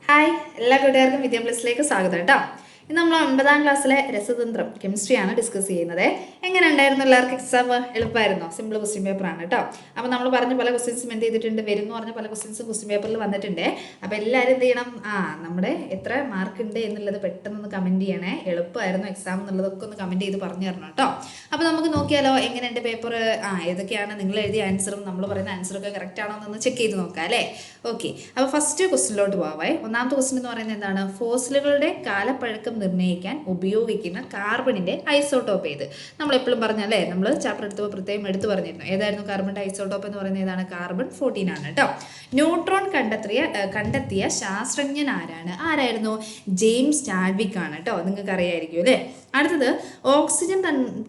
Hi, എല്ലാ കൂട്ടുകാർക്കും വിദ്യാ പ്ലസിലേക്ക് സ്വാഗതം കേട്ടോ. ഇന്ന് നമ്മൾ 9ാം ക്ലാസ്സിലെ രസതന്ത്രം കെമിസ്ട്രിയാണ് ഡിസ്കസ് ചെയ്യുന്നത്. എങ്ങനെ ഉണ്ടായിരുന്നു എല്ലാവർക്കും എക്സാം? എളുപ്പമായിരുന്നോ? സിമ്പിൾ ക്വസ്റ്റ്യൻ പേപ്പർ ആണ് കേട്ടോ. അപ്പോൾ നമ്മൾ പറഞ്ഞ പല ക്വസ്റ്റ്യൻസും എന്ത് ചെയ്തിട്ടുണ്ട്, വരും പറഞ്ഞ പല ക്വസ്റ്റ്യൻസും ക്വസ്റ്റ്യൻ പേപ്പറിൽ വന്നിട്ടുണ്ട്. അപ്പോൾ എല്ലാവരും എന്ത് ചെയ്യണം, നമ്മുടെ എത്ര മാർക്ക് ഉണ്ട് എന്നുള്ളത് പെട്ടെന്ന് കമൻറ്റ് ചെയ്യണേ. എളുപ്പമായിരുന്നു എക്സാം എന്നുള്ളതൊക്കെ ഒന്ന് കമൻറ്റ് ചെയ്ത് പറഞ്ഞു തരണം കേട്ടോ. അപ്പോൾ നമുക്ക് നോക്കിയാലോ എങ്ങനെയുണ്ട് പേപ്പർ. ഏതൊക്കെയാണ് നിങ്ങൾ എഴുതിയ ആൻസറും നമ്മൾ പറയുന്ന ആൻസറൊക്കെ കറക്റ്റ് ആണോ എന്നൊന്ന് ചെക്ക് ചെയ്ത് നോക്കാം അല്ലേ. ഓക്കെ, അപ്പോൾ ഫസ്റ്റ് ക്വസ്റ്റ്യനിലോട്ട് പോവാം. ഒന്നാമത്തെ ക്വസ്റ്റ്യൻ എന്ന് പറയുന്നത് എന്താണ്? ഫോസിലുകളുടെ കാലപ്പഴക്കം നിർണ്ണയിക്കാൻ ഉപയോഗിക്കുന്ന കാർബണിന്റെ ഐസോട്ടോപ്പ് ഏത്? നമ്മൾ എപ്പോഴും പറഞ്ഞല്ലേ, നമ്മൾ ചാപ്റ്റർ എടുത്തപ്പോൾ പ്രത്യേകം എടുത്തു പറഞ്ഞിരുന്നു. ഏതായിരുന്നു കാർബണിന്റെ ഐസോട്ടോപ്പ് എന്ന് പറയുന്നത്? ഏതാണ്? കാർബൺ 14 ആണ് കേട്ടോ. ന്യൂട്രോൺ കണ്ടെത്തിയ ശാസ്ത്രജ്ഞൻ ആരായിരുന്നു? ജെയിംസ് ചാഡ്വിക് ആണ് കേട്ടോ. നിങ്ങൾക്ക് അറിയായിരിക്കും അല്ലേ. അടുത്തത്, ഓക്സിജൻ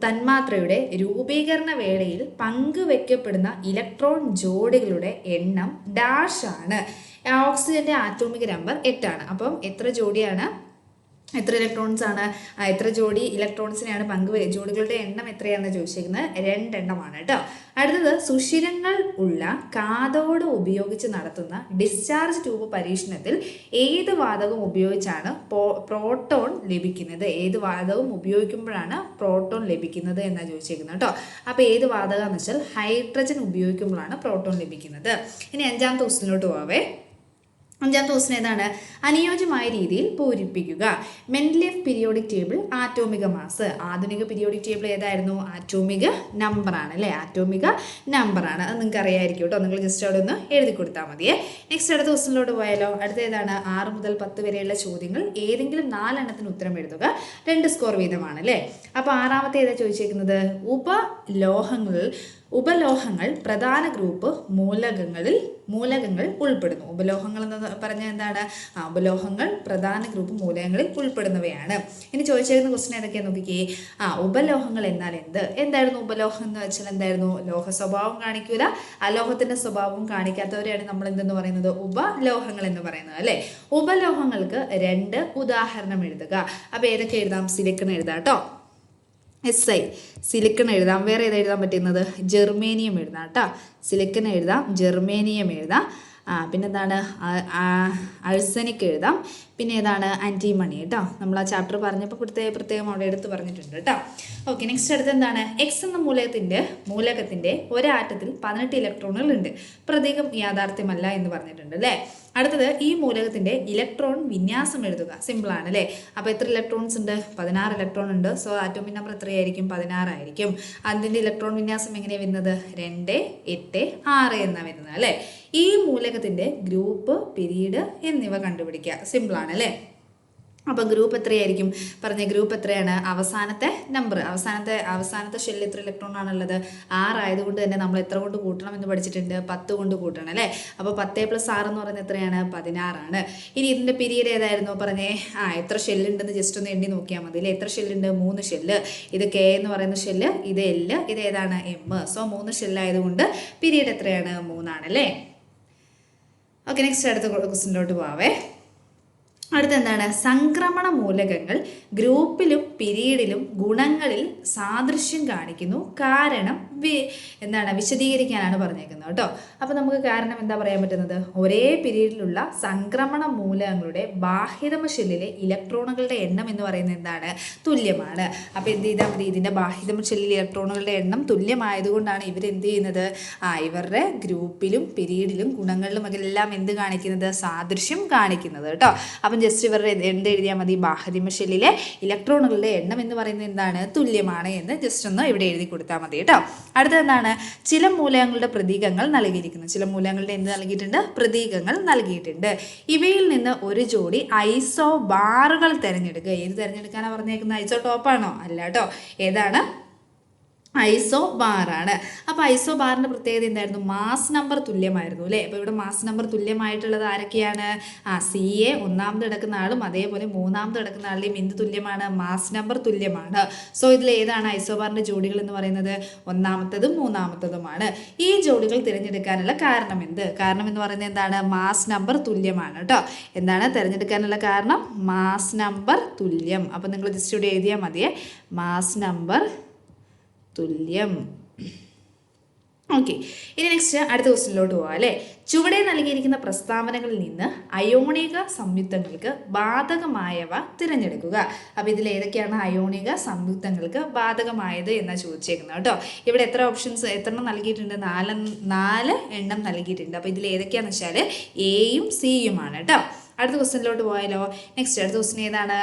തന്മാത്രയുടെ രൂപീകരണ വേളയിൽ പങ്കുവെക്കപ്പെടുന്ന ഇലക്ട്രോൺ ജോഡികളുടെ എണ്ണം ഡാഷ് ആണ്. ഓക്സിജന്റെ ആറ്റോമിക് നമ്പർ 8 ആണ്. അപ്പം എത്ര ജോഡിയാണ്, എത്ര ഇലക്ട്രോൺസ് ആണ്, എത്ര ജോഡി ഇലക്ട്രോൺസിനെയാണ് ജോഡികളുടെ എണ്ണം എത്രയാണെന്ന് ചോദിച്ചിരിക്കുന്നത്? 2 എണ്ണമാണ് കേട്ടോ. അടുത്തത്, സുഷിരങ്ങൾ ഉള്ള കാഥോഡ് ഉപയോഗിച്ച് നടത്തുന്ന ഡിസ്ചാർജ് ട്യൂബ് പരീക്ഷണത്തിൽ ഏത് വാതകം ഉപയോഗിച്ചാണ് പ്രോട്ടോൺ ലഭിക്കുന്നത്? ഏത് വാതകം ഉപയോഗിക്കുമ്പോഴാണ് പ്രോട്ടോൺ ലഭിക്കുന്നത് എന്നാണ് ചോദിച്ചിരിക്കുന്നത് കേട്ടോ. അപ്പോൾ ഏത് വാതകമെന്ന് വെച്ചാൽ ഹൈഡ്രജൻ ഉപയോഗിക്കുമ്പോഴാണ് പ്രോട്ടോൺ ലഭിക്കുന്നത്. ഇനി 5ാമത്തെ ക്വസ്റ്റ്യനിലോട്ട് പോവേ. 5ാമത്തെ ക്വസ്റ്റ്യൻ ഏതാണ്? അനുയോജ്യമായ രീതിയിൽ പൂരിപ്പിക്കുക. മെൻഡലിയഫ് പീരിയോഡിക് ടേബിൾ ആറ്റോമിക മാസ്. ആധുനിക പീരിയോഡിക് ടേബിൾ ഏതായിരുന്നു? ആറ്റോമിക നമ്പറാണ് അല്ലേ. ആറ്റോമിക നമ്പറാണ്. അത് നിങ്ങൾക്ക് അറിയാമായിരിക്കും കേട്ടോ. നിങ്ങൾ ജസ്റ്റ് അവിടെ ഒന്ന് എഴുതി കൊടുത്താൽ മതിയേ. നെക്സ്റ്റ് അടുത്ത ക്വസ്റ്റ്യനിലോട്ട് പോയാലോ. അടുത്ത ഏതാണ്? 6 മുതൽ 10 വരെയുള്ള ചോദ്യങ്ങൾ ഏതെങ്കിലും 4 എണ്ണത്തിന് ഉത്തരം എഴുതുക. 2 സ്കോർ വീതമാണ് അല്ലേ. അപ്പോൾ 6ാമത്തെ ഏതാ ചോദിച്ചേക്കുന്നത്? ഉപലോഹങ്ങൾ പ്രധാന ഗ്രൂപ്പ് മൂലകങ്ങൾ ഉൾപ്പെടുന്നു. ഉപലോഹങ്ങൾ എന്ന് പറഞ്ഞാൽ എന്താണ്? ഉപലോഹങ്ങൾ പ്രധാന ഗ്രൂപ്പ് മൂലകങ്ങളിൽ ഉൾപ്പെടുന്നവയാണ്. ഇനി ചോദിച്ചിരുന്ന ക്വസ്റ്റ്യൻ ഏതൊക്കെയാണെന്ന് നോക്കിക്കേ. ഉപലോഹങ്ങൾ എന്നാൽ എന്തായിരുന്നു ഉപലോഹം എന്ന് വെച്ചാൽ? എന്തായിരുന്നു? ലോഹ സ്വഭാവം കാണിക്കൂല, അലോഹത്തിന്റെ സ്വഭാവവും കാണിക്കാത്തവരെയാണ് നമ്മൾ എന്തെന്ന് പറയുന്നത്? ഉപലോഹങ്ങൾ എന്ന് പറയുന്നത് അല്ലേ. ഉപലോഹങ്ങൾക്ക് 2 ഉദാഹരണം എഴുതുക. അപ്പോൾ ഏതൊക്കെ എഴുതാം? സിലിക്കൺ എഴുതാം കേട്ടോ. SI സിലിക്കൺ എഴുതാം. വേറെ ഏതാ എഴുതാൻ പറ്റുന്നത്? ജെർമേനിയം എഴുതാം കേട്ടോ. സിലിക്കൺ എഴുതാം, ജെർമേനിയം എഴുതാം. പിന്നെന്താണ്? അഴ്സനിക് എഴുതാം. പിന്നെ ഏതാണ്? ആൻറ്റിമണി കേട്ടോ. നമ്മൾ ആ ചാപ്റ്റർ പറഞ്ഞപ്പോൾ പ്രത്യേകം അവിടെ എടുത്ത് പറഞ്ഞിട്ടുണ്ട് കേട്ടോ. ഓക്കെ, നെക്സ്റ്റ് അടുത്ത് എന്താണ്? എക്സ് എന്ന മൂലകത്തിന്റെ ഒരാറ്റത്തിൽ 18 ഇലക്ട്രോണുകൾ ഉണ്ട്. പ്രതീകം യാഥാർത്ഥ്യമല്ല എന്ന് പറഞ്ഞിട്ടുണ്ട് അല്ലേ. അടുത്തത്, ഈ മൂലകത്തിന്റെ ഇലക്ട്രോൺ വിന്യാസം എഴുതുക. സിമ്പിൾ ആണ് അല്ലേ. അപ്പോൾ എത്ര ഇലക്ട്രോൺസ് ഉണ്ട്? 16 ഇലക്ട്രോൺ ഉണ്ട്. സോ ആറ്റോമിക് നമ്പർ എത്രയായിരിക്കും? 16 ആയിരിക്കും. അതിന്റെ ഇലക്ട്രോൺ വിന്യാസം എങ്ങനെയാണ് വരുന്നത്? 2, 8, 6 എന്നാണ് വരുന്നത് അല്ലേ. ഈ മൂലകത്തിന്റെ ഗ്രൂപ്പ്, പീരീഡ് എന്നിവ കണ്ടുപിടിക്കുക. സിമ്പിൾ ആണ് അല്ലേ. അപ്പോൾ ഗ്രൂപ്പ് എത്രയായിരിക്കും? പറഞ്ഞ ഗ്രൂപ്പ് എത്രയാണ്? അവസാനത്തെ നമ്പർ, അവസാനത്തെ ഷെല്ലിൽ എത്ര ഇലക്ട്രോൺ ആണുള്ളത്? 6 ആയതുകൊണ്ട് തന്നെ നമ്മൾ എത്ര കൊണ്ട് കൂട്ടണം എന്ന് പഠിച്ചിട്ടുണ്ട്? 10 കൊണ്ട് കൂട്ടണം അല്ലേ. അപ്പോൾ 10 + 6 എന്ന് പറയുന്നത് എത്രയാണ്? 16 ആണ്. ഇനി ഇതിൻ്റെ പീരീഡ് ഏതായിരുന്നു പറഞ്ഞേ? എത്ര ഷെല്ലുണ്ടെന്ന് ജസ്റ്റ് ഒന്ന് എണ്ണി നോക്കിയാൽ മതി അല്ലേ. എത്ര ഷെല്ലുണ്ട്? 3 ഷെല്ല്. ഇത് K എന്ന് പറയുന്ന ഷെല്ല്, ഇത് L, ഇത് ഏതാണ്? M. സോ 3 ഷെല്ലായതുകൊണ്ട് പീരീഡ് എത്രയാണ്? 3 ആണല്ലേ. ഓക്കെ, നെക്സ്റ്റ് അടുത്ത ക്വസ്റ്റ്യനിലോട്ട് പോവാവേ. അടുത്തെന്താണ്? സംക്രമണ മൂലകങ്ങൾ ഗ്രൂപ്പിലും പീരീഡിലും ഗുണങ്ങളിൽ സാദൃശ്യം കാണിക്കുന്നു. കാരണം എന്താണ്? വിശദീകരിക്കാനാണ് പറഞ്ഞേക്കുന്നത് കേട്ടോ. അപ്പോൾ നമുക്ക് കാരണം എന്താ പറയാൻ പറ്റുന്നത്? ഒരേ പീരീഡിലുള്ള സംക്രമണ മൂലകങ്ങളുടെ ബാഹ്യതമ ഷെല്ലിലെ ഇലക്ട്രോണുകളുടെ എണ്ണം എന്ന് പറയുന്നത് എന്താണ്? തുല്യമാണ്. അപ്പോൾ എന്ത് ചെയ്താൽ മതി? ഇതിൻ്റെ ബാഹ്യതമ ഷെല്ലിലെ ഇലക്ട്രോണുകളുടെ എണ്ണം തുല്യമായതുകൊണ്ടാണ് ഇവരെന്ത് ചെയ്യുന്നത്? ഇവരുടെ ഗ്രൂപ്പിലും പീരീഡിലും ഗുണങ്ങളിലും എല്ലാം എന്ത് കാണിക്കുന്നത്? സാദൃശ്യം കാണിക്കുന്നത് കേട്ടോ. അപ്പം ജസ്റ്റ് ഇവരുടെ എന്ത് എഴുതിയാൽ മതി? ബാഹ്യതമ ഷെല്ലിലെ ഇലക്ട്രോണുകളുടെ എണ്ണം എന്ന് പറയുന്നത് എന്താണ്? തുല്യമാണ് എന്ന് ജസ്റ്റ് ഒന്ന് ഇവിടെ എഴുതി കൊടുത്താൽ മതി കേട്ടോ. അടുത്തത് എന്താണ്? ചില മൂലകങ്ങളുടെ പ്രതീകങ്ങൾ നൽകിയിരിക്കുന്നു. ചില മൂലകങ്ങളുടെ എന്ത് നൽകിയിട്ടുണ്ട്? പ്രതീകങ്ങൾ നൽകിയിട്ടുണ്ട്. ഇവയിൽ നിന്ന് ഒരു ജോഡി ഐസോ ബാറുകൾ തിരഞ്ഞെടുക്കുക. ഏത് തിരഞ്ഞെടുക്കാനാണ് പറഞ്ഞേക്കുന്നത്? ഐസോ ടോപ്പാണോ? അല്ല കേട്ടോ. ഏതാണ്? ഐസോ ബാറാണ്. അപ്പോൾ ഐസോ ബാറിൻ്റെ പ്രത്യേകത എന്തായിരുന്നു? മാസ് നമ്പർ തുല്യമായിരുന്നു അല്ലേ. അപ്പോൾ ഇവിടെ മാസ് നമ്പർ തുല്യമായിട്ടുള്ളത് ആരൊക്കെയാണ്? CA ഒന്നാമത് കിടക്കുന്ന ആളും അതേപോലെ മൂന്നാമത് കിടക്കുന്ന ആളുടെയും എന്ത് തുല്യമാണ്? മാസ് നമ്പർ തുല്യമാണ്. സോ ഇതിൽ ഏതാണ് ഐസോ ബാറിൻ്റെ ജോഡികൾ എന്ന് പറയുന്നത്? ഒന്നാമത്തതും മൂന്നാമത്തതുമാണ്. ഈ ജോഡികൾ തിരഞ്ഞെടുക്കാനുള്ള കാരണം എന്ത്? കാരണം എന്ന് പറയുന്നത് എന്താണ്? മാസ് നമ്പർ തുല്യമാണ് കേട്ടോ. എന്താണ് തിരഞ്ഞെടുക്കാനുള്ള കാരണം? മാസ് നമ്പർ തുല്യം. അപ്പോൾ നിങ്ങൾ ജസ്റ്റ് ഇവിടെ എഴുതിയാൽ മതിയേ. മാസ് നമ്പർ തുല്യം. ഓക്കെ, ഇനി നെക്സ്റ്റ് അടുത്ത ക്വസ്റ്റിനിലോട്ട് പോവാം അല്ലേ. ചുവടെ നൽകിയിരിക്കുന്ന പ്രസ്താവനകളിൽ നിന്ന് അയോണിക സംയുക്തങ്ങൾക്ക് ബാധകമായവ തിരഞ്ഞെടുക്കുക. അപ്പോൾ ഇതിൽ ഏതൊക്കെയാണ് അയോണിക സംയുക്തങ്ങൾക്ക് ബാധകമായത് എന്നാണ് ചോദിച്ചേക്കുന്നത് കേട്ടോ. ഇവിടെ എത്ര ഓപ്ഷൻസ് എത്രണ്ണം നൽകിയിട്ടുണ്ട്? നാല് എണ്ണം നൽകിയിട്ടുണ്ട്. അപ്പോൾ ഇതിൽ ഏതൊക്കെയാണെന്ന് വെച്ചാൽ എയും സിയുമാണ് കേട്ടോ. അടുത്ത ക്വസ്റ്റിനിലോട്ട് പോയാലോ. നെക്സ്റ്റ് അടുത്ത ക്വസ്റ്റ്യൻ ഏതാണ്?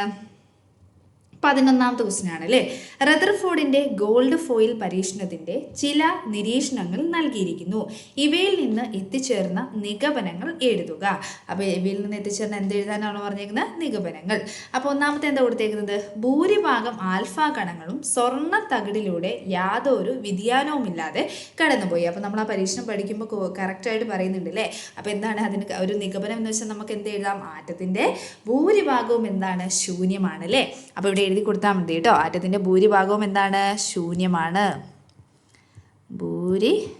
11ാമത്തെ ക്വസ്റ്റ്യനാണ് അല്ലേ. റദർഫോർഡിന്റെ ഗോൾഡ് ഫോയിൽ പരീക്ഷണത്തിന്റെ ചില നിരീക്ഷണങ്ങൾ നൽകിയിരിക്കുന്നു. ഇവയിൽ നിന്ന് എത്തിച്ചേർന്ന നിഗമനങ്ങൾ എഴുതുക. അപ്പോൾ ഇവയിൽ നിന്ന് എത്തിച്ചേർന്ന എന്ത് എഴുതാനാണ് പറഞ്ഞേക്കുന്നത്? നിഗമനങ്ങൾ. അപ്പോൾ ഒന്നാമത്തെ എന്താ കൊടുത്തേക്കുന്നത്? ഭൂരിഭാഗം ആൽഫ കണങ്ങളും സ്വർണ്ണ തകിടിലൂടെ യാതൊരു വ്യതിയാനവുമില്ലാതെ കടന്നുപോയി. അപ്പോൾ നമ്മൾ ആ പരീക്ഷണം പഠിക്കുമ്പോൾ കറക്റ്റായിട്ട് പറയുന്നുണ്ട് അല്ലേ. അപ്പോൾ എന്താണ് അതിന് ഒരു നിഗമനം എന്ന് വെച്ചാൽ നമുക്ക് എന്ത് എഴുതാം? ആറ്റത്തിന്റെ ഭൂരിഭാഗവും എന്താണ്? ശൂന്യമാണ് അല്ലേ. അപ്പോൾ ഇവിടെ എഴുതി കൊടുത്താൽ മതി കേട്ടോ. ആറ്റത്തിന്റെ ഭൂരിഭാഗവും എന്താണ്? ശൂന്യമാണ്. ഭൂരിഭാഗവും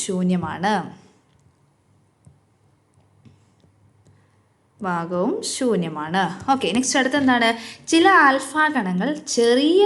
ശൂന്യമാണ്. ഭാഗവും ശൂന്യമാണ്. ഓക്കെ, നെക്സ്റ്റ് അടുത്ത് എന്താണ്? ചില ആൽഫ കണങ്ങൾ ചെറിയ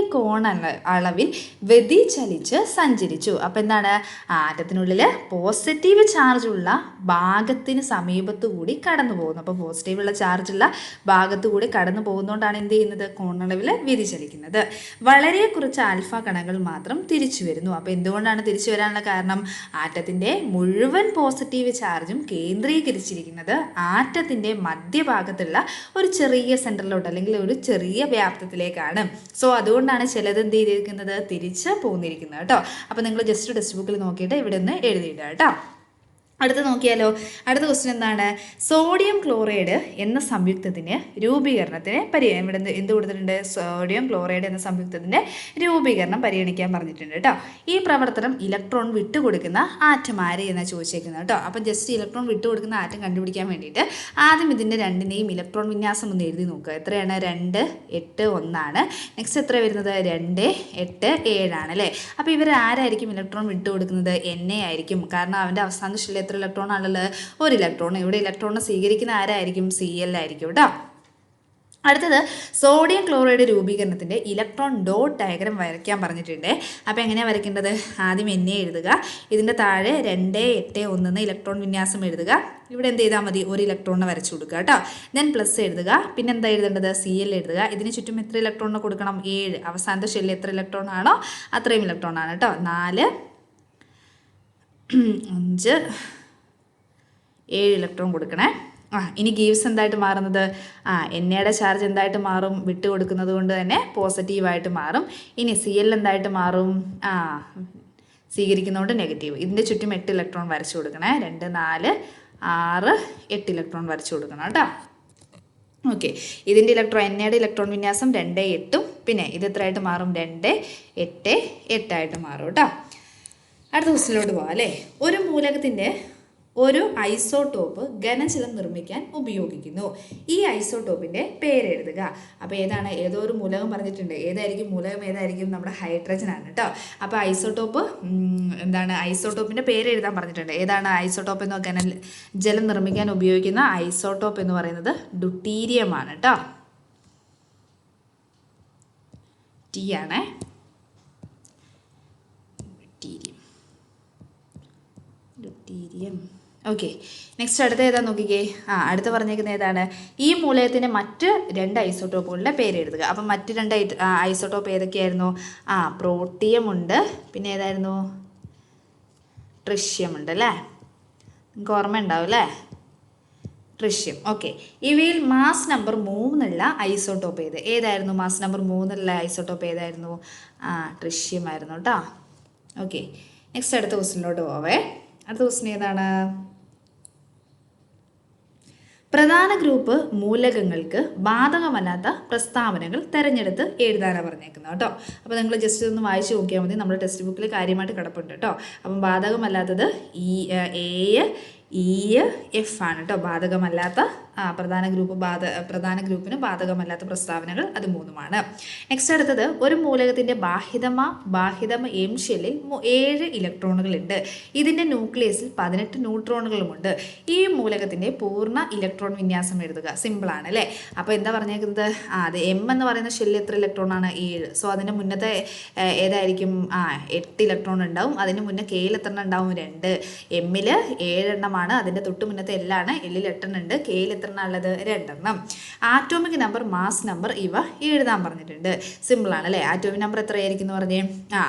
അളവിൽ വ്യതിചലിച്ച് സഞ്ചരിച്ചു. അപ്പം എന്താണ്? ആറ്റത്തിനുള്ളിൽ പോസിറ്റീവ് ചാർജുള്ള ഭാഗത്തിന് സമീപത്തു കൂടി കടന്നു പോകുന്നു. അപ്പോൾ പോസിറ്റീവുള്ള ചാർജുള്ള ഭാഗത്തു കൂടി കടന്നു പോകുന്നതുകൊണ്ടാണ് എന്ത് ചെയ്യുന്നത്? കോണളവിൽ വ്യതിചലിക്കുന്നത്. വളരെ കുറച്ച് ആൽഫ കണങ്ങൾ മാത്രം തിരിച്ചു വരുന്നു. അപ്പോൾ എന്തുകൊണ്ടാണ് തിരിച്ചു വരാനുള്ള കാരണം? ആറ്റത്തിൻ്റെ മുഴുവൻ പോസിറ്റീവ് ചാർജും കേന്ദ്രീകരിച്ചിരിക്കുന്നത് ആറ്റത്തിൻ്റെ മധ്യഭാഗത്തുള്ള ഒരു ചെറിയ സെൻറ്ററിലോട്ട് അല്ലെങ്കിൽ ഒരു ചെറിയ വ്യാപ്തത്തിലേക്കാണ്. സോ അതുകൊണ്ടാണ് ചിലത് എന്ത് ചെയ്തിരിക്കുന്നത്? തിരിച്ച് പോന്നിരിക്കുന്നത് കേട്ടോ. അപ്പോൾ നിങ്ങൾ ജസ്റ്റ് ടെക്സ്റ്റ് ബുക്കിൽ നോക്കിയിട്ട് ഇവിടെ ഒന്ന് എഴുതിയിടുക കേട്ടോ. അടുത്ത് നോക്കിയാലോ. അടുത്ത ക്വസ്റ്റ്യൻ എന്താണ്? സോഡിയം ക്ലോറൈഡ് എന്ന സംയുക്തത്തിന് രൂപീകരണത്തിന് ഇവിടെ എന്ത് കൊടുത്തിട്ടുണ്ട്? സോഡിയം ക്ലോറൈഡ് എന്ന സംയുക്തത്തിൻ്റെ രൂപീകരണം പരിഗണിക്കാൻ പറഞ്ഞിട്ടുണ്ട് കേട്ടോ. ഈ പ്രവർത്തനം ഇലക്ട്രോൺ വിട്ടുകൊടുക്കുന്ന ആറ്റം ആര് എന്നാണ് ചോദിച്ചേക്കുന്നത് കേട്ടോ. അപ്പം ജസ്റ്റ് ഇലക്ട്രോൺ വിട്ടുകൊടുക്കുന്ന ആറ്റം കണ്ടുപിടിക്കാൻ വേണ്ടിയിട്ട് ആദ്യം ഇതിൻ്റെ രണ്ടിനെയും ഇലക്ട്രോൺ വിന്യാസം ഒന്ന് എഴുതി നോക്കുക. എത്രയാണ്? 2, 8, 1. നെക്സ്റ്റ് എത്ര വരുന്നത്? 2, 8, 7 അല്ലേ. അപ്പോൾ ഇവർ ആരായിരിക്കും ഇലക്ട്രോൺ വിട്ടുകൊടുക്കുന്നത്? Na ആയിരിക്കും. കാരണം അവൻ്റെ അവസാന ശില എത്ര ഇലക്ട്രോൺ ആണുള്ളത്? ഒരു ഇലക്ട്രോൺ. ഇവിടെ ഇലക്ട്രോണിനെ സ്വീകരിക്കുന്ന ആരായിരിക്കും? Cl ആയിരിക്കും കേട്ടോ. അടുത്തത് സോഡിയം ക്ലോറൈഡ് രൂപീകരണത്തിൻ്റെ ഇലക്ട്രോൺ ഡോട്ട് ഡയഗ്രം വരയ്ക്കാൻ പറഞ്ഞിട്ടുണ്ട്. അപ്പോൾ എങ്ങനെയാണ് വരയ്ക്കേണ്ടത്? ആദ്യം Na എഴുതുക. ഇതിൻ്റെ താഴെ 2, 8, 1 ഇലക്ട്രോൺ വിന്യാസം എഴുതുക. ഇവിടെ എന്ത് ചെയ്താൽ മതി? ഒരു ഇലക്ട്രോണിനെ വരച്ചു കൊടുക്കുക കേട്ടോ. ദെൻ പ്ലസ് എഴുതുക. പിന്നെ എന്താ എഴുതേണ്ടത്? Cl എഴുതുക. ഇതിന് ചുറ്റും എത്ര ഇലക്ട്രോണിനെ കൊടുക്കണം? 7. അവസാനത്തെ ഷെല്ലിൽ എത്ര ഇലക്ട്രോൺ ആണോ അത്രയും ഇലക്ട്രോൺ ആണ് കേട്ടോ. 4, 5, 7 ഇലക്ട്രോൺ കൊടുക്കണേ. ഇനി ഗീവ്സ് എന്തായിട്ട് മാറുന്നത്? എന്നയുടെ ചാർജ് എന്തായിട്ട് മാറും? വിട്ട് കൊടുക്കുന്നത് കൊണ്ട് തന്നെ പോസിറ്റീവായിട്ട് മാറും. ഇനി Cl എന്തായിട്ട് മാറും? സ്വീകരിക്കുന്നതുകൊണ്ട് നെഗറ്റീവ്. ഇതിൻ്റെ ചുറ്റും 8 ഇലക്ട്രോൺ വരച്ചു കൊടുക്കണേ. 2, 4, 6, 8 ഇലക്ട്രോൺ വരച്ചു കൊടുക്കണം കേട്ടോ. ഓക്കെ, ഇതിൻ്റെ എന്നയുടെ ഇലക്ട്രോൺ വിന്യാസം 2, 8. പിന്നെ ഇത് എത്രയായിട്ട് മാറും? 2, 8, 8 ആയിട്ട് മാറും കേട്ടോ. അടുത്ത ക്വസ്റ്റിലോട്ട് പോവാം അല്ലേ. ഒരു മൂലകത്തിൻ്റെ ഒരു ഐസോട്ടോപ്പ് ഘനജലം നിർമ്മിക്കാൻ ഉപയോഗിക്കുന്നു. ഈ ഐസോട്ടോപ്പിൻ്റെ പേരെഴുതുക. അപ്പോൾ ഏതാണ്? ഏതോ ഒരു മൂലകം പറഞ്ഞിട്ടുണ്ട്. ഏതായിരിക്കും മൂലകം? ഏതായിരിക്കും? നമ്മുടെ ഹൈഡ്രജൻ ആണ് കേട്ടോ. അപ്പോൾ ഐസോട്ടോപ്പ് എന്താണ്? ഐസോട്ടോപ്പിൻ്റെ പേര് എഴുതാൻ പറഞ്ഞിട്ടുണ്ട്. ഏതാണ് ഐസോട്ടോപ്പ് എന്ന്? ജലം നിർമ്മിക്കാൻ ഉപയോഗിക്കുന്ന ഐസോട്ടോപ്പ് എന്ന് പറയുന്നത് ഡ്യൂട്ടീരിയം ആണ് കേട്ടോ. ടി ആണേ. ഡ്യൂട്ടീരിയം. ഓക്കെ, നെക്സ്റ്റ് അടുത്ത ഏതാ നോക്കിക്കേ. അടുത്ത് പറഞ്ഞേക്കുന്ന ഏതാണ്? ഈ മൂലകത്തിൻ്റെ മറ്റ് 2 ഐസോട്ടോപ്പുകളുടെ പേര് എഴുതുക. അപ്പം മറ്റ് 2 ഐസോട്ടോപ്പ് ഏതൊക്കെയായിരുന്നു? പ്രോട്ടിയം ഉണ്ട്. പിന്നെ ഏതായിരുന്നു? ട്രിഷ്യം ഉണ്ട് അല്ലേ. നിങ്ങൾക്ക് ഓർമ്മ ഉണ്ടാവും അല്ലേ? ട്രിഷ്യം. ഓക്കെ, ഇവയിൽ മാസ് നമ്പർ 3 ഐസോട്ടോപ്പ് ഏതായിരുന്നു? മാസ് നമ്പർ 3 ഐസോട്ടോപ്പ് ഏതായിരുന്നു? ട്രിഷ്യം ആയിരുന്നു കേട്ടോ. ഓക്കെ, നെക്സ്റ്റ് അടുത്ത ക്വസ്റ്റിനിലോട്ട് പോവേ. അടുത്ത ക്വസ്റ്റ്യൻ ഏതാണ്? പ്രധാന ഗ്രൂപ്പ് മൂലകങ്ങൾക്ക് ബാധകമല്ലാത്ത പ്രസ്താവനകൾ തിരഞ്ഞെടുത്ത് എഴുതാനാണ് പറഞ്ഞേക്കുന്നത് കേട്ടോ. അപ്പോൾ നിങ്ങൾ ജസ്റ്റ് ഒന്ന് വായിച്ച് നോക്കിയാൽ മതി. നമ്മുടെ ടെക്സ്റ്റ് ബുക്കിൽ കാര്യമായിട്ട് കിടപ്പുണ്ട് കേട്ടോ. അപ്പം ബാധകമല്ലാത്തത് A, E, F ആണ് കേട്ടോ. ബാധകമല്ലാത്ത പ്രധാന ഗ്രൂപ്പിന് ബാധകമല്ലാത്ത പ്രസ്താവനകൾ അത് 3 നെക്സ്റ്റ് അടുത്തത് ഒരു മൂലകത്തിൻ്റെ ബാഹ്യതമ എം ഷെല്ലിൽ 7 ഇലക്ട്രോണുകളുണ്ട്. ഇതിൻ്റെ ന്യൂക്ലിയസിൽ 18 ന്യൂട്രോണുകളുമുണ്ട്. ഈ മൂലകത്തിൻ്റെ പൂർണ്ണ ഇലക്ട്രോൺ വിന്യാസം എഴുതുക. സിമ്പിളാണ് അല്ലേ? അപ്പോൾ എന്താ പറഞ്ഞേക്കുന്നത്? അത് എം എന്ന് പറയുന്ന ഷെല്ലിൽ എത്ര ഇലക്ട്രോണാണ്? 7. സോ അതിൻ്റെ മുന്നത്തെ ഏതായിരിക്കും? 8 ഇലക്ട്രോൺ ഉണ്ടാവും. അതിന് മുന്നേ കെയിൽ എത്ര ഉണ്ടാവും? 2. എമ്മിൽ 7 എണ്ണമാണ്. അതിൻ്റെ തൊട്ട് മുന്നത്തെ എല്ലാണ്. എല്ലിൽ 8 എണ്ണം ഉണ്ട്. കെയിൽ എത്ര എണ്ണം ഉള്ളത്? 2 എണ്ണം. ആറ്റോമിക് നമ്പർ, മാസ് നമ്പർ ഇവ എഴുതാൻ പറഞ്ഞിട്ടുണ്ട്. സിമ്പിളാണ് അല്ലേ? ആറ്റോമിക് നമ്പർ എത്രയായിരിക്കും എന്ന് പറഞ്ഞേ?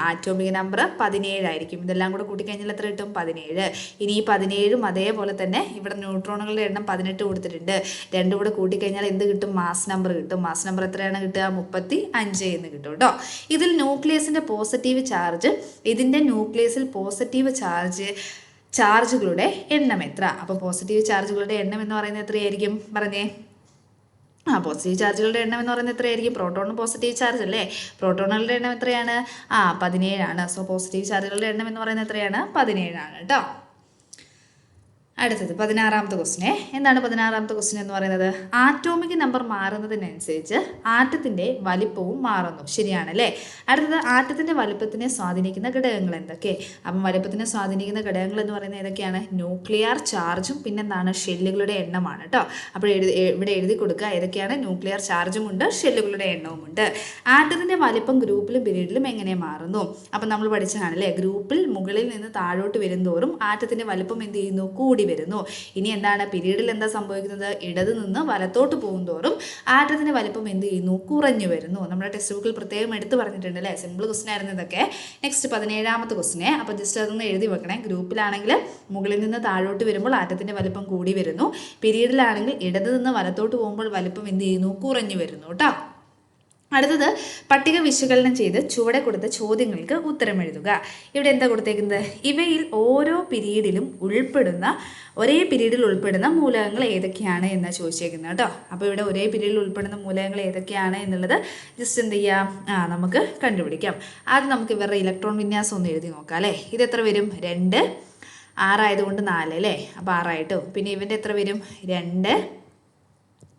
ആറ്റോമിക് നമ്പർ 17 ആയിരിക്കും. ഇതെല്ലാം കൂടെ കൂട്ടിക്കഴിഞ്ഞാൽ എത്ര കിട്ടും? 17. ഇനി ഈ 17ഉം അതേപോലെ തന്നെ ഇവിടെ ന്യൂട്രോണുകളുടെ എണ്ണം 18 കൊടുത്തിട്ടുണ്ട്. രണ്ടും കൂടെ കൂട്ടിക്കഴിഞ്ഞാൽ എന്ത് കിട്ടും? മാസ് നമ്പർ കിട്ടും. മാസ് നമ്പർ എത്രയാണ് കിട്ടുക? 35 എന്ന് കിട്ടും കേട്ടോ. ഇതിൽ ന്യൂക്ലിയസിൻ്റെ പോസിറ്റീവ് ചാർജ്, ഇതിൻ്റെ ന്യൂക്ലിയസിൽ പോസിറ്റീവ് ചാർജുകളുടെ എണ്ണം എത്ര? അപ്പോൾ പോസിറ്റീവ് ചാർജുകളുടെ എണ്ണം എന്ന് പറയുന്നത് എത്രയായിരിക്കും? പറഞ്ഞേ. പോസിറ്റീവ് ചാർജുകളുടെ എണ്ണം എന്ന് പറയുന്നത് എത്രയായിരിക്കും? പ്രോട്ടോണിന് പോസിറ്റീവ് ചാർജ് അല്ലേ? പ്രോട്ടോണുകളുടെ എണ്ണം എത്രയാണ്? 17. സോ പോസിറ്റീവ് ചാർജുകളുടെ എണ്ണം എന്ന് പറയുന്നത് എത്രയാണ്? 17 കേട്ടോ. അടുത്തത് 16ാമത്തെ ക്വസ്റ്റിനെ. എന്താണ് 16ാമത്തെ ക്വസ്റ്റ്യൻ എന്ന് പറയുന്നത്? ആറ്റോമിക് നമ്പർ മാറുന്നതിനനുസരിച്ച് ആറ്റത്തിൻ്റെ വലിപ്പവും മാറുന്നു. ശരിയാണല്ലേ? അടുത്തത് ആറ്റത്തിൻ്റെ വലിപ്പത്തിനെ സ്വാധീനിക്കുന്ന ഘടകങ്ങൾ എന്തൊക്കെ? അപ്പം വലിപ്പത്തിനെ സ്വാധീനിക്കുന്ന ഘടകങ്ങൾ എന്ന് പറയുന്നത് ഏതൊക്കെയാണ്? ന്യൂക്ലിയർ ചാർജും പിന്നെന്താണ്? ഷെല്ലുകളുടെ എണ്ണമാണ് കേട്ടോ. അപ്പോൾ ഇവിടെ എഴുതി കൊടുക്കുക ഏതൊക്കെയാണ്? ന്യൂക്ലിയർ ചാർജും ഉണ്ട്, ഷെല്ലുകളുടെ എണ്ണവും ഉണ്ട്. ആറ്റത്തിൻ്റെ വലിപ്പം ഗ്രൂപ്പിലും പീരീഡിലും എങ്ങനെ മാറുന്നു? അപ്പം നമ്മൾ പഠിച്ചതാണല്ലേ? ഗ്രൂപ്പിൽ മുകളിൽ നിന്ന് താഴോട്ട് വരുന്തോറും ആറ്റത്തിൻ്റെ വലിപ്പം എന്ത് ചെയ്യുന്നു? കൂടി വരുന്നു. ഇനി എന്താണ്? പീരീഡിൽ എന്താ സംഭവിക്കുന്നത്? ഇടത് നിന്ന് വലത്തോട്ട് പോകുന്തോറും ആറ്റത്തിന്റെ വലിപ്പം എന്ത് ചെയ്യുന്നു? കുറഞ്ഞു വരുന്നു. നമ്മുടെ ടെക്സ്റ്റ് ബുക്കിൽ പ്രത്യേകം എടുത്ത് പറഞ്ഞിട്ടുണ്ട് അല്ലേ? സിമ്പിൾ ക്വസ്റ്റൻ ആയിരുന്നു ഇതൊക്കെ. നെക്സ്റ്റ് 17ാമത്തെ ക്വസ്റ്റിനെ. അപ്പോൾ ജസ്റ്റ് അതൊന്ന് എഴുതി വെക്കണേ. ഗ്രൂപ്പിലാണെങ്കിൽ മുകളിൽ നിന്ന് താഴോട്ട് വരുമ്പോൾ ആറ്റത്തിന്റെ വലിപ്പം കൂടി വരുന്നു. പീരീഡിലാണെങ്കിൽ ഇടത് നിന്ന് വലത്തോട്ട് പോകുമ്പോൾ വലിപ്പം എന്ത് ചെയ്യുന്നു? കുറഞ്ഞു വരുന്നു കേട്ടോ. അടുത്തത് പട്ടിക വിശകലനം ചെയ്ത് ചുവടെ കൊടുത്ത ചോദ്യങ്ങൾക്ക് ഉത്തരം എഴുതുക. ഇവിടെ എന്താ കൊടുത്തേക്കുന്നത്? ഇവയിൽ ഒരേ പീരീഡിൽ ഉൾപ്പെടുന്ന മൂലകങ്ങൾ ഏതൊക്കെയാണ് എന്നാണ് ചോദിച്ചേക്കുന്നത് കേട്ടോ. അപ്പോൾ ഇവിടെ ഒരേ പീരീഡിൽ ഉൾപ്പെടുന്ന മൂലകങ്ങൾ ഏതൊക്കെയാണ് എന്നുള്ളത് ജസ്റ്റ് എന്ത് ചെയ്യാം? നമുക്ക് കണ്ടുപിടിക്കാം. ആദ്യം നമുക്ക് ഇവരുടെ ഇലക്ട്രോൺ വിന്യാസം ഒന്ന് എഴുതി നോക്കാം അല്ലേ? ഇത് എത്ര വരും? 2, 6 ആയതുകൊണ്ട് 4 അല്ലേ? അപ്പോൾ 6 ആയിട്ടും. പിന്നെ ഇവൻ്റെ എത്ര വരും? 2,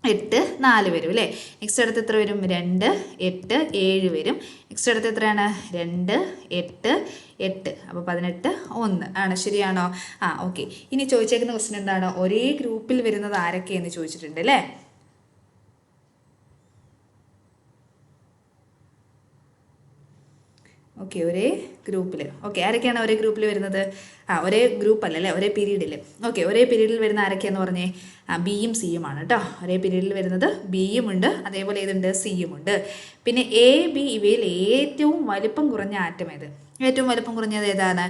8, 4 വരും അല്ലേ? നെക്സ്റ്റ് അടുത്ത് എത്ര വരും? 2, 8, 7 വരും. നെക്സ്റ്റ് അടുത്ത് എത്രയാണ്? 2, 8, 8. അപ്പോൾ 18, 1 ആണ്. ശരിയാണോ? ഓക്കെ. ഇനി ചോദിച്ചേക്കുന്ന ക്വസ്റ്റ്യൻ എന്താണ്? ഒരേ ഗ്രൂപ്പിൽ വരുന്നത് ആരൊക്കെയെന്ന് ചോദിച്ചിട്ടുണ്ട് അല്ലേ? ഓക്കെ, ഒരേ ഗ്രൂപ്പിൽ. ഓക്കെ, ആരൊക്കെയാണ് ഒരേ ഗ്രൂപ്പിൽ വരുന്നത്? ഒരേ ഗ്രൂപ്പ് അല്ലല്ലേ? ഒരേ പീരീഡിൽ. ഓക്കെ, ഒരേ പീരീഡിൽ വരുന്ന ആരൊക്കെയാന്ന് പറഞ്ഞേ? ബിയും സിയുമാണ് കേട്ടോ. ഒരേ പീരീഡിൽ വരുന്നത് ബിയും ഉണ്ട്, അതേപോലെ ഏതുണ്ട്? സിയും ഉണ്ട്. പിന്നെ എ, ബി ഇവയിൽ ഏറ്റവും വലിപ്പം കുറഞ്ഞ ആറ്റം ഏത്? ഏറ്റവും വലിപ്പം കുറഞ്ഞത് ഏതാണ്?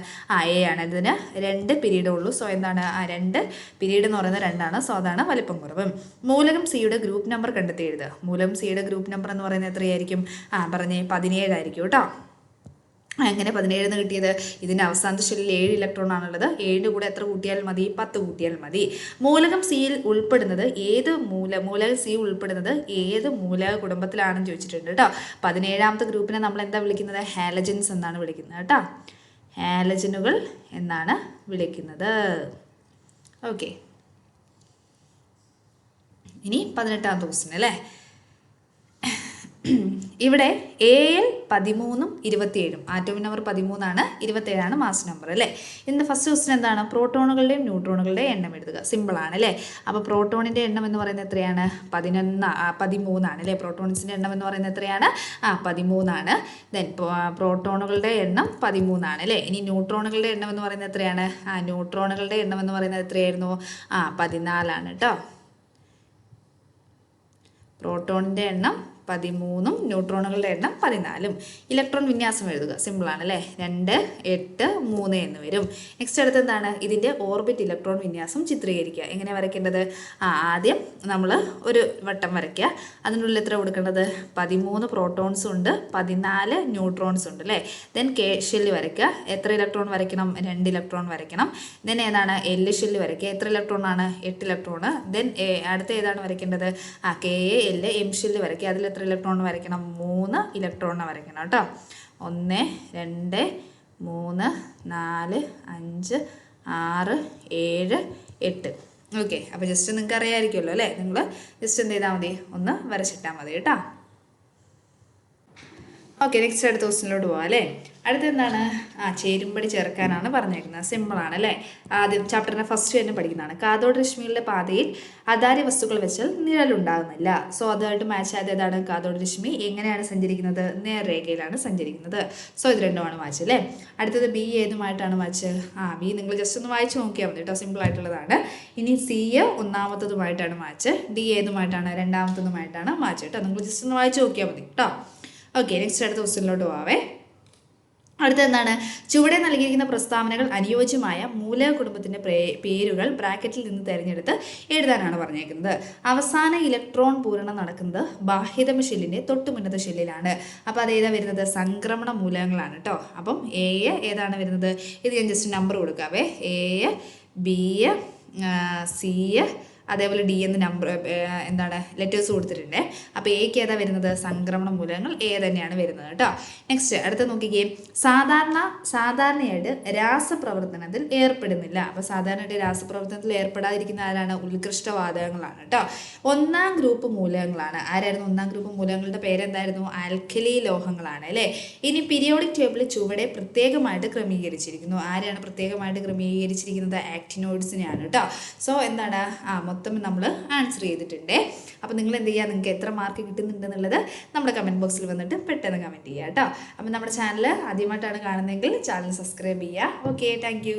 എ ആണ്. ഇതിന് 2 പീരീഡേ ഉള്ളൂ. സോ എന്താണ്? 2 പീരീഡ് എന്ന് പറയുന്നത് 2 ആണ്. സോ അതാണ് വലിപ്പം കുറവ്. മൂലകം സിയുടെ ഗ്രൂപ്പ് നമ്പർ കണ്ടെത്തി എഴുതുക. മൂലകം സിയുടെ ഗ്രൂപ്പ് നമ്പർ എന്ന് പറയുന്നത് എത്രയായിരിക്കും? പറഞ്ഞേ 17 ആയിരിക്കും കേട്ടോ. എങ്ങനെ 17 കിട്ടിയത്? ഇതിൻ്റെ അവസാനത്തെ ഷെല്ലിൽ 7 ഇലക്ട്രോൺ ആണുള്ളത്. 7 കൂടെ എത്ര കൂട്ടിയാൽ മതി? 10 കൂട്ടിയാൽ മതി. മൂലകം സിയിൽ ഉൾപ്പെടുന്നത് മൂലകം സി ഉൾപ്പെടുന്നത് ഏത് മൂലക കുടുംബത്തിലാണെന്ന് ചോദിച്ചിട്ടുണ്ട് കേട്ടോ. 17ാമത്തെ ഗ്രൂപ്പിനെ നമ്മൾ എന്താ വിളിക്കുന്നത്? ഹാലജൻസ് എന്നാണ് വിളിക്കുന്നത് കേട്ടോ. ഹാലജനുകൾ എന്നാണ് വിളിക്കുന്നത്. ഓക്കെ, ഇനി 18ാമത്തെ ക്വസ്റ്റ്യൻ അല്ലേ? ഇവിടെ AL 13ഉം 27ഉം. ആറ്റോമിക് നമ്പർ 13ആണ്, 27ആണ് മാസ് നമ്പർ അല്ലേ? ഇതിൻ്റെ ഫസ്റ്റ് ക്വസ്റ്റ്യൻ എന്താണ്? പ്രോട്ടോണുകളുടെയും ന്യൂട്രോണുകളുടെയും എണ്ണം എഴുതുക. സിമ്പിളാണ് അല്ലേ? അപ്പോൾ പ്രോട്ടോണിൻ്റെ എണ്ണം എന്ന് പറയുന്നത് എത്രയാണ്? 13ആണ് അല്ലേ? പ്രോട്ടോൺസിൻ്റെ എണ്ണം എന്ന് പറയുന്നത് എത്രയാണ്? 13ആണ്. ദെൻ പ്രോട്ടോണുകളുടെ എണ്ണം 13ആണ് അല്ലേ? ഇനി ന്യൂട്രോണുകളുടെ എണ്ണം എന്ന് പറയുന്നത് എത്രയാണ്? ന്യൂട്രോണുകളുടെ എണ്ണം എന്ന് പറയുന്നത് എത്രയായിരുന്നു? 14ആണ് കേട്ടോ. പ്രോട്ടോണിൻ്റെ എണ്ണം 13ഉം ന്യൂട്രോണുകളുടെ എണ്ണം 14ഉം. ഇലക്ട്രോൺ വിന്യാസം എഴുതുക. സിമ്പിളാണ് അല്ലേ? 2, 8, 3 എന്ന് വരും. നെക്സ്റ്റ് അടുത്ത് എന്താണ്? ഇതിൻ്റെ ഓർബിറ്റ് ഇലക്ട്രോൺ വിന്യാസം ചിത്രീകരിക്കുക. എങ്ങനെ വരയ്ക്കേണ്ടത്? ആദ്യം നമ്മൾ ഒരു വട്ടം വരയ്ക്കുക. അതിനുള്ളിൽ എത്ര കൊടുക്കേണ്ടത്? 13 പ്രോട്ടോൺസും ഉണ്ട്, 14 ന്യൂട്രോൺസും ഉണ്ട് അല്ലേ? ദെൻ കെ ഷെല്ല് വരയ്ക്കുക. എത്ര ഇലക്ട്രോൺ വരയ്ക്കണം? 2 ഇലക്ട്രോൺ വരയ്ക്കണം. ദെൻ ഏതാണ്? എൽ ഷെല്ല് വരയ്ക്കുക. എത്ര ഇലക്ട്രോൺ ആണ്? 8 ഇലക്ട്രോൺ. ദെൻ അടുത്ത ഏതാണ് വരയ്ക്കേണ്ടത്? K a L M shell വരയ്ക്കുക. അതിൽ എത്ര ഇലക്ട്രോൺ വരയ്ക്കണം? 3 ഇലക്ട്രോൺ വരയ്ക്കണം കേട്ടോ. 1, 2, 3, 4, 5, 6, 7, 8. ഓക്കെ, അപ്പോൾ ജസ്റ്റ് നിങ്ങൾക്ക് അറിയാമായിരിക്കുമല്ലോ അല്ലേ, നിങ്ങൾ ജസ്റ്റ് എന്ത് ചെയ്താൽ മതി, ഒന്ന് വരച്ചിട്ടാൽ മതി കേട്ടോ. ഓക്കെ, നെക്സ്റ്റ് അടുത്ത ക്വസ്റ്റിനിലോട്ട് പോകാം അല്ലേ. അടുത്ത എന്താണ്, ചേരുംപടി ചേർക്കാനാണ് പറഞ്ഞേക്കുന്നത്. സിമ്പിളാണ് അല്ലേ. ആദ്യം ചാപ്റ്ററിൻ്റെ ഫസ്റ്റ് തന്നെ പഠിക്കുന്നതാണ്. കാഥോഡ് രശ്മികളുടെ പാതയിൽ അതാര്യ വസ്തുക്കൾ വെച്ചാൽ നിഴലുണ്ടാകുന്നില്ല. സോ അതുമായിട്ട് മാച്ച് ആയത് ഏതാണ്, കാഥോഡ് രശ്മി എങ്ങനെയാണ് സഞ്ചരിക്കുന്നത്, നേർരേഖയിലാണ് സഞ്ചരിക്കുന്നത്. സോ ഇത് രണ്ടുമാണ് മാച്ച് അല്ലേ. അടുത്തത് ബി ഏതുമായിട്ടാണ് മാച്ച്, ബി നിങ്ങൾ ജസ്റ്റ് ഒന്ന് വായിച്ച് നോക്കിയാൽ മതി കേട്ടോ, സിമ്പിൾ ആയിട്ടുള്ളതാണ്. ഇനി സി ഒന്നാമത്തതുമായിട്ടാണ് മാച്ച്, ഡി ഏതുമായിട്ടാണ്, രണ്ടാമത്തതുമായിട്ടാണ് മാച്ച് കേട്ടോ. നിങ്ങൾ ജസ്റ്റ് ഒന്ന് വായിച്ച് നോക്കിയാൽ മതി കേട്ടോ. ഓക്കെ, നെക്സ്റ്റ് അടുത്ത ക്വസ്റ്റ്യനിലോട്ട് പോവാവേ. അടുത്ത എന്താണ്, ചുവടെ നൽകിയിരിക്കുന്ന പ്രസ്താവനകൾ അനുയോജ്യമായ മൂലക കുടുംബത്തിൻ്റെ പേരുകൾ ബ്രാക്കറ്റിൽ നിന്ന് തിരഞ്ഞെടുത്ത് എഴുതാനാണ് പറഞ്ഞേക്കുന്നത്. അവസാന ഇലക്ട്രോൺ പൂരണം നടക്കുന്നത് ബാഹ്യതമ ഷെല്ലിൻ്റെ തൊട്ട് മുന്നത്തെ ഷെല്ലിലാണ്. അപ്പോൾ അത് ഏതാ വരുന്നത്, സംക്രമണ മൂലകങ്ങളാണ് കേട്ടോ. അപ്പം എ ഏതാണ് വരുന്നത്, ഇത് ഞാൻ ജസ്റ്റ് നമ്പർ കൊടുക്കാവേ. എ, ബി, സി, അതേപോലെ ഡി എന്ന് നമ്പർ എന്താണ് ലെറ്റേഴ്സ് കൊടുത്തിട്ടുണ്ട്. അപ്പോൾ എക്ക് ഏതാ വരുന്നത്, സംക്രമണ മൂലകങ്ങൾ എ തന്നെയാണ് വരുന്നത് കേട്ടോ. നെക്സ്റ്റ് അടുത്ത നോക്കിക്കേ, സാധാരണയായിട്ട് രാസപ്രവർത്തനത്തിൽ ഏർപ്പെടുന്നില്ല. അപ്പോൾ സാധാരണയായിട്ട് രാസപ്രവർത്തനത്തിൽ ഏർപ്പെടാതിരിക്കുന്ന ആരാണ്, ഉത്കൃഷ്ടവാതകങ്ങളാണ് കേട്ടോ. ഒന്നാം ഗ്രൂപ്പ് മൂലകങ്ങളാണ്. ആരായിരുന്നു ഒന്നാം ഗ്രൂപ്പ് മൂലകങ്ങളുടെ പേരെന്തായിരുന്നു, ആൽക്കലി ലോഹങ്ങളാണ് അല്ലേ. ഇനി പീരിയോഡിക് ടേബിളിൽ ചുവടെ പ്രത്യേകമായിട്ട് ക്രമീകരിച്ചിരിക്കുന്നു. ആരെയാണ് പ്രത്യേകമായിട്ട് ക്രമീകരിച്ചിരിക്കുന്നത്, ആക്ടിനോയിഡ്സിനെയാണ് കേട്ടോ. സോ എന്താണ്, മൊത്തം നമ്മൾ ആൻസർ ചെയ്തിട്ടുണ്ട്. അപ്പോൾ നിങ്ങൾ എന്ത് ചെയ്യുക, നിങ്ങൾക്ക് എത്ര മാർക്ക് കിട്ടുന്നുണ്ടെന്നുള്ളത് നമ്മുടെ കമൻറ്റ് ബോക്സിൽ വന്നിട്ട് പെട്ടെന്ന് കമൻറ്റ് ചെയ്യുക കേട്ടോ. അപ്പോൾ നമ്മുടെ ചാനൽ ആദ്യമായിട്ടാണ് കാണുന്നതെങ്കിൽ ചാനൽ സബ്സ്ക്രൈബ് ചെയ്യുക. Okay, thank